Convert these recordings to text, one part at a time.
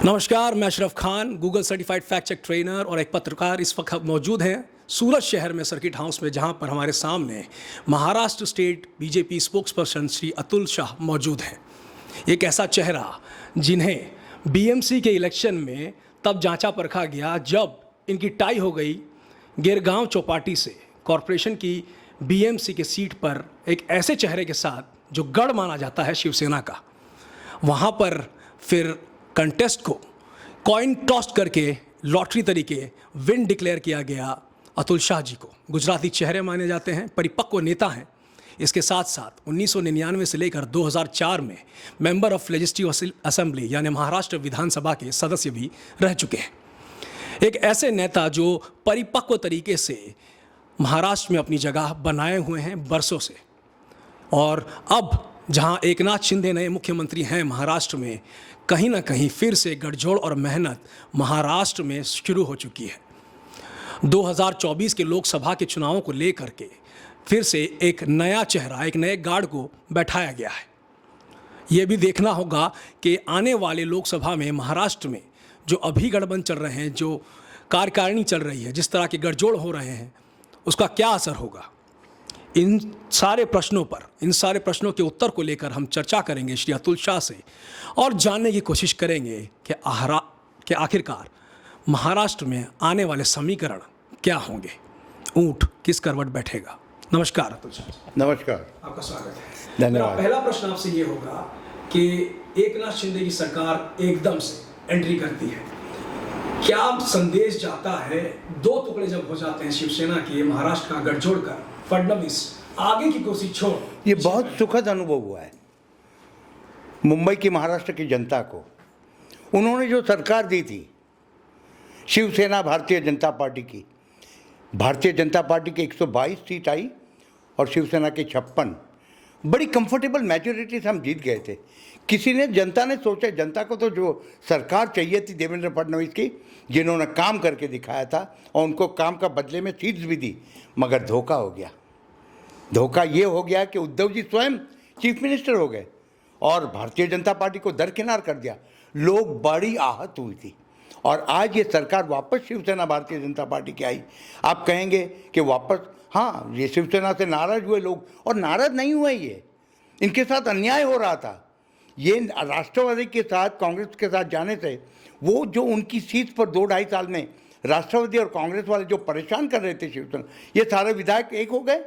नमस्कार, मैं Ashraf Khan, Google certified fact check trainer और एक पत्रकार इस वक्त मौजूद हैं सूरत शहर में सर्किट हाउस में, जहां पर हमारे सामने Maharashtra state BJP spokes person Shri Atul Shah मौजूद हैं। एक ऐसा चेहरा जिन्हें बीएमसी के इलेक्शन में तब जांचा परखा गया जब इनकी टाई हो गई गिरगांव चौपाटी से कॉरपोरेशन की बीएमसी के सीट पर एक ऐसे चेहरे के साथ जो गढ़ माना जाता है शिवसेना का। वहाँ पर फिर कंटेस्ट को कॉइन टॉस करके लॉटरी तरीके विन डिक्लेयर किया गया अतुल शाह जी को। गुजराती चेहरे माने जाते हैं, परिपक्व नेता हैं। इसके साथ साथ 1999 से लेकर 2004 में मेंबर ऑफ लेजिस्लेटिव असेंबली यानी महाराष्ट्र विधानसभा के सदस्य भी रह चुके हैं। एक ऐसे नेता जो परिपक्व तरीके से महाराष्ट्र में अपनी जगह बनाए हुए हैं बरसों से, और अब जहां एकनाथ शिंदे नए मुख्यमंत्री हैं महाराष्ट्र में, कहीं ना कहीं फिर से गठजोड़ और मेहनत महाराष्ट्र में शुरू हो चुकी है। 2024 के लोकसभा के चुनावों को लेकर के फिर से एक नया चेहरा, एक नए गार्ड को बैठाया गया है। ये भी देखना होगा कि आने वाले लोकसभा में महाराष्ट्र में जो अभी गठबंधन चल रहे हैं, जो कार्यकारिणी चल रही है, जिस तरह के गठजोड़ हो रहे हैं, उसका क्या असर होगा। इन सारे प्रश्नों के उत्तर को लेकर हम चर्चा करेंगे श्री अतुल शाह से और जानने की कोशिश करेंगे कि आखिरकार महाराष्ट्र में आने वाले समीकरण क्या होंगे, ऊंट किस करवट बैठेगा। नमस्कार अतुल शाह। नमस्कार, आपका स्वागत है। धन्यवाद। मेरा पहला प्रश्न आपसे ये होगा कि एकनाथ शिंदे की सरकार एकदम से एंट्री करती है, क्या संदेश जाता है, दो टुकड़े जब हो जाते हैं शिवसेना के महाराष्ट्र का गठजोड़ कर फडणवीस आगे की कोशिश छोड़। ये बहुत सुखद अनुभव हुआ है मुंबई की, महाराष्ट्र की जनता को। उन्होंने जो सरकार दी थी शिवसेना भारतीय जनता पार्टी की, भारतीय जनता पार्टी के 122 सीट आई और शिवसेना के 56, बड़ी कंफर्टेबल मेजोरिटी से हम जीत गए थे। जनता ने सोचा, जनता को तो जो सरकार चाहिए थी देवेंद्र फडणवीस की, जिन्होंने काम करके दिखाया था और उनको काम का बदले में सीट्स भी दी, मगर धोखा हो गया। धोखा ये हो गया कि उद्धव जी स्वयं चीफ मिनिस्टर हो गए और भारतीय जनता पार्टी को दरकिनार कर दिया। लोग बड़ी आहत हुई थी और आज ये सरकार वापस शिवसेना भारतीय जनता पार्टी की आई। आप कहेंगे कि वापस, हाँ, ये शिवसेना से नाराज हुए लोग, और नाराज नहीं हुए, ये इनके साथ अन्याय हो रहा था। ये राष्ट्रवादी के साथ, कांग्रेस के साथ जाने से वो जो उनकी सीट पर 2-2.5 साल में राष्ट्रवादी और कांग्रेस वाले जो परेशान कर रहे थे शिवसेना, ये सारे विधायक एक हो गए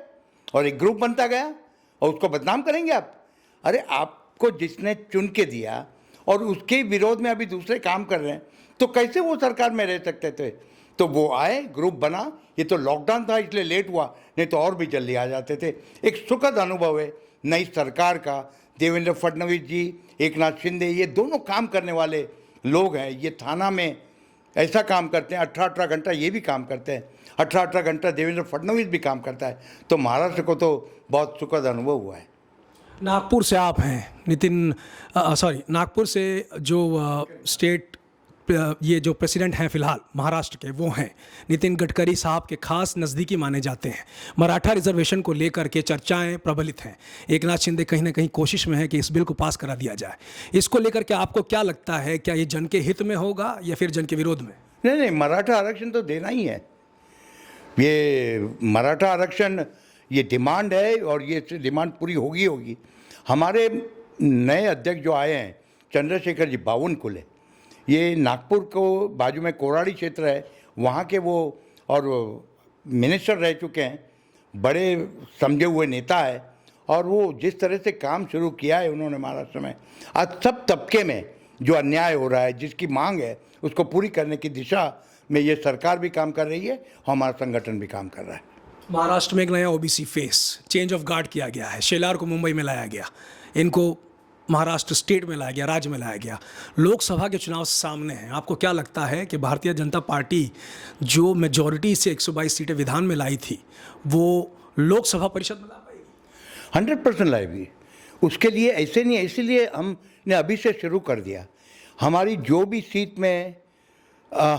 और एक ग्रुप बनता गया और उसको बदनाम करेंगे आप। अरे, आपको जिसने चुन के दिया और उसके विरोध में अभी दूसरे काम कर रहे हैं, तो कैसे वो सरकार में रह सकते थे। तो वो आए, ग्रुप बना। ये तो लॉकडाउन था इसलिए लेट हुआ, नहीं तो और भी जल्दी आ जाते थे। एक सुखद अनुभव है नई सरकार का। देवेंद्र फडणवीस जी, एकनाथ शिंदे, ये दोनों काम करने वाले लोग हैं। ये थाना में ऐसा काम करते हैं, 18-18 घंटा ये भी काम करते हैं, 18-18 घंटा देवेंद्र फडणवीस भी काम करता है। तो महाराष्ट्र को तो बहुत सुखद अनुभव हुआ है। नागपुर से आप हैं नागपुर से जो स्टेट ये जो प्रेसिडेंट हैं फिलहाल महाराष्ट्र के, वो हैं नितिन गडकरी साहब के खास नज़दीकी माने जाते हैं। मराठा रिजर्वेशन को लेकर के चर्चाएं प्रबलित हैं। एकनाथ शिंदे कहीं ना कहीं कोशिश में है कि इस बिल को पास करा दिया जाए। इसको लेकर के आपको क्या लगता है, क्या ये जन के हित में होगा या फिर जन के विरोध में? नहीं, मराठा आरक्षण तो देना ही है। ये मराठा आरक्षण ये डिमांड है और ये डिमांड पूरी होगी। हमारे नए अध्यक्ष जो आए हैं चंद्रशेखर जी, बावनकुले, ये नागपुर को बाजू में कोराड़ी क्षेत्र है, वहाँ के वो और मिनिस्टर रह चुके हैं, बड़े समझे हुए नेता है। और वो जिस तरह से काम शुरू किया है उन्होंने महाराष्ट्र में, आज सब तबके में जो अन्याय हो रहा है, जिसकी मांग है, उसको पूरी करने की दिशा में ये सरकार भी काम कर रही है, हमारा संगठन भी काम कर रहा है। महाराष्ट्र में एक नया OBC face, change of guard किया गया है। शेलार को मुंबई में लाया गया, इनको महाराष्ट्र स्टेट में लाया गया, राज्य में लाया गया। लोकसभा के चुनाव सामने हैं। आपको क्या लगता है कि भारतीय जनता पार्टी जो मेजॉरिटी से 122 सीटें विधान में लाई थी, वो लोकसभा परिषद में ला पाएगी? 100% लाएगी। उसके लिए ऐसे नहीं है, इसीलिए हमने अभी से शुरू कर दिया। हमारी जो भी सीट में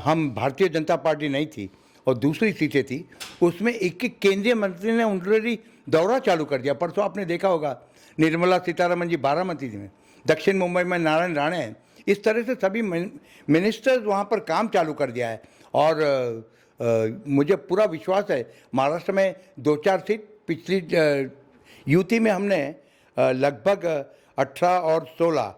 हम भारतीय जनता पार्टी नहीं थी और दूसरी सीटें थी, उसमें एक केंद्रीय मंत्री ने ऑलरेडी दौरा चालू कर दिया। परसों आपने देखा होगा निर्मला सीतारमन जी बारामती में, दक्षिण मुंबई में नारायण राणे हैं, इस तरह से सभी मिनिस्टर्स वहाँ पर काम चालू कर दिया है। और मुझे पूरा विश्वास है महाराष्ट्र में 2-4 सीट, पिछली यूटी में हमने लगभग 18 और 16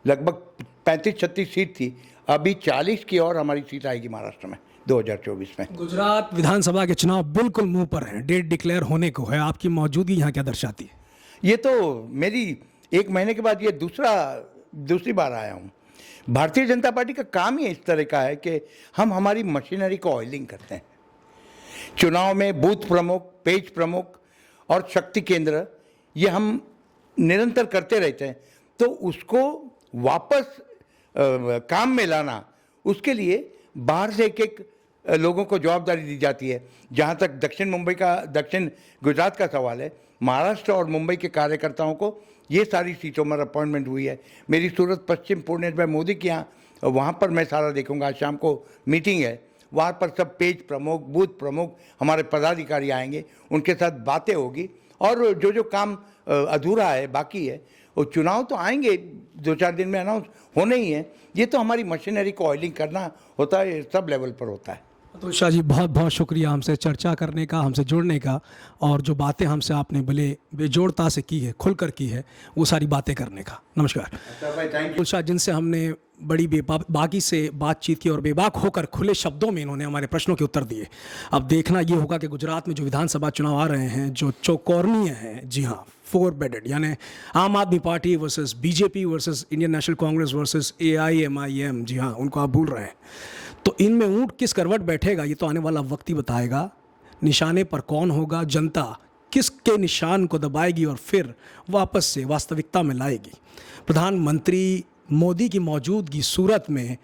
लगभग 35-36 सीट थी, अभी 40 की और हमारी सीट आएगी महाराष्ट्र में 2024 में। गुजरात विधानसभा के चुनाव बिल्कुल मुंह पर हैं, डेट डिक्लेयर होने को है, आपकी मौजूदगी यहाँ क्या दर्शाती है? ये तो मेरी 1 महीने के बाद ये दूसरी बार आया हूँ। भारतीय जनता पार्टी का काम ही इस तरह का है कि हम हमारी मशीनरी को ऑयलिंग करते हैं। चुनाव में बूथ प्रमुख, पेज प्रमुख और शक्ति केंद्र ये हम निरंतर करते रहते हैं, तो उसको वापस काम में लाना, उसके लिए बाहर से एक लोगों को जवाबदारी दी जाती है। जहाँ तक दक्षिण गुजरात का सवाल है, महाराष्ट्र और मुंबई के कार्यकर्ताओं को ये सारी सीटों में अपॉइंटमेंट हुई है। मेरी सूरत पश्चिम पुणे में मोदी के यहाँ, वहाँ पर मैं सारा देखूंगा। आज शाम को मीटिंग है, वहाँ पर सब पेज प्रमुख, बूथ प्रमुख, हमारे पदाधिकारी आएंगे, उनके साथ बातें होगी और जो काम अधूरा है, बाकी है, वो चुनाव तो आएंगे 2-4 दिन में अनाउंस होने ही है। ये तो हमारी मशीनरी को ऑयलिंग करना होता है, सब लेवल पर होता है। अतुल शाह जी, बहुत बहुत शुक्रिया हमसे चर्चा करने का, हमसे जुड़ने का, और जो बातें हमसे आपने भले बेजोड़ता से की है, खुलकर की है, वो सारी बातें करने का। नमस्कार। अतुल शाह, जिनसे हमने बड़ी बेबाकी से बातचीत की और बेबाक होकर खुले शब्दों में इन्होंने हमारे प्रश्नों के उत्तर दिए। अब देखना ये होगा कि गुजरात में जो विधानसभा चुनाव आ रहे हैं, जो चौकोरनीय हैं, जी हाँ, 4 बेडेड, यानी आम आदमी party versus BJP versus Indian national Congress versus AIMIM, जी हाँ, उनको आप भूल रहे हैं। तो इनमें ऊंट किस करवट बैठेगा, ये तो आने वाला वक्त ही बताएगा। निशाने पर कौन होगा, जनता किसके निशान को दबाएगी और फिर वापस से वास्तविकता में लाएगी। प्रधानमंत्री मोदी की मौजूदगी सूरत में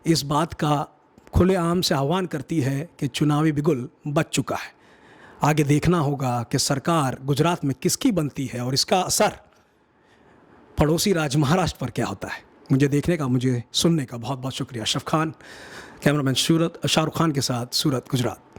इस बात का खुलेआम से आह्वान करती है कि चुनावी बिगुल बच चुका है। आगे देखना होगा कि सरकार गुजरात में किसकी बनती है और इसका असर पड़ोसी राज्य महाराष्ट्र पर क्या होता है। मुझे देखने का, मुझे सुनने का बहुत बहुत शुक्रिया। अशरफ खान, कैमरामैन शाहरुख खान के साथ, सूरत, गुजरात।